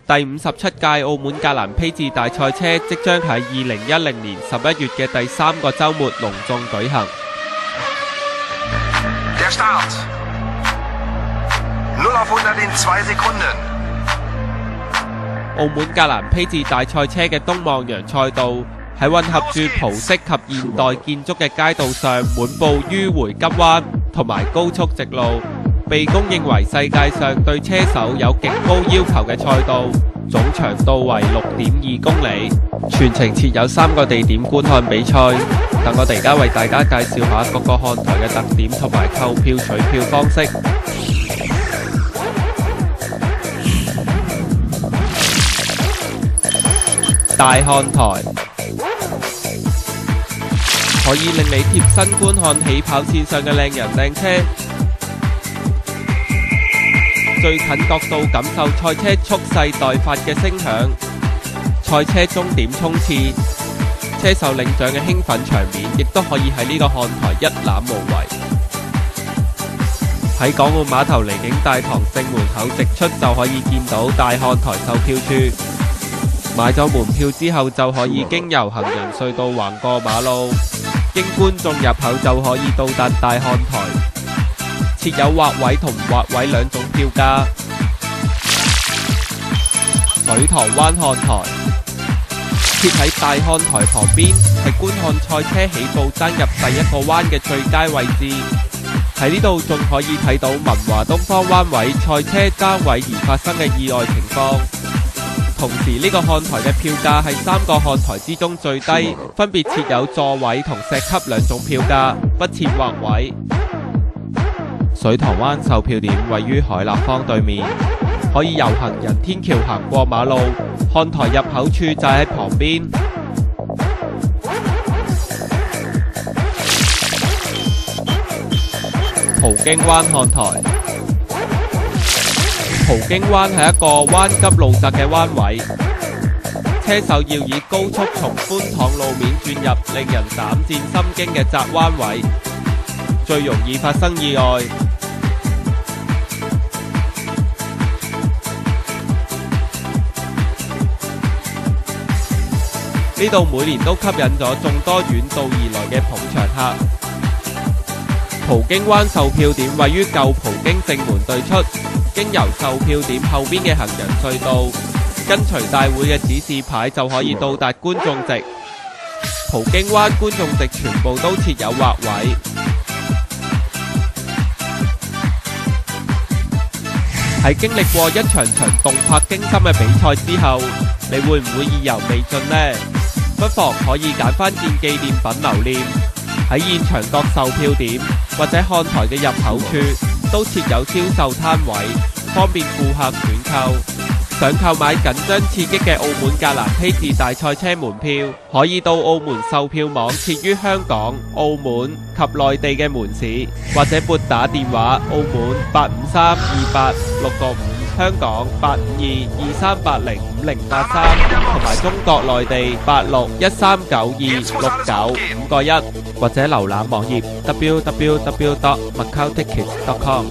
第57屆澳門格蘭披治大賽車即將喺2010年11月嘅第3個週末隆重舉行。Der Start. 0 auf 100 in 2 Sekunden。澳門格蘭披治大賽車嘅東望洋賽道喺混合住葡式及現代建築嘅街道上，滿布迂迴急彎同埋高速直路，被公認為世界上對車手有極高要求嘅賽道，總長度為6.2公里，全程設有3個地點觀看比賽。等我哋而家為大家介紹下各個看台嘅特點同埋購票取票方式。大看台可以令你貼身觀看起跑線上嘅靚人靚車，最近角度感受賽車蓄勢待發嘅聲響，賽車終點衝刺，車手領獎嘅興奮場面，亦都可以喺呢個看台一覽無遺。喺港澳碼頭離境大堂正門口直出就可以見到大看台售票處。買咗門票之後就可以經由行人隧道橫過馬路，經觀眾入口就可以到達大看台。設有劃位同唔劃位兩種票價。水塘灣看台設喺大看台旁邊，係觀看賽車起步爭入第一個彎嘅最佳位置。喺呢度仲可以睇到文華東方彎位賽車爭位而發生嘅意外情況。同時呢個看台嘅票價係3個看台之中最低，分別設有座位同石級兩種票價，不設劃位。水塘灣售票點位於海立坊對面，可以由行人天橋行過馬路，看台入口處就喺旁邊。葡京灣看台葡京灣係一個彎急路窄嘅彎位，車手要以高速從寬敞路面轉入令人膽戰心驚嘅窄彎位，最容易發生意外。呢度每年都吸引咗眾多遠道而來嘅捧場客。葡京灣售票點位於舊葡京正門對出，經由售票點後邊嘅行人隧道，跟隨大會嘅指示牌就可以到達觀眾席。葡京灣觀眾席全部都設有劃位。喺經歷過一場場動魄驚心嘅比賽之後，你會唔會意猶未盡呢？不妨可以揀返件紀念品留念。喺現場各售票點或者看台嘅入口處都設有銷售攤位，方便顧客選購。想購買緊張刺激嘅澳門格蘭披治大賽車門票，可以到澳門售票網設於香港、澳門及內地嘅門市，或者撥打電話澳門8532865，香港85223805083，同埋中國內地8613926951，或者瀏覽網頁www.macautickets.com。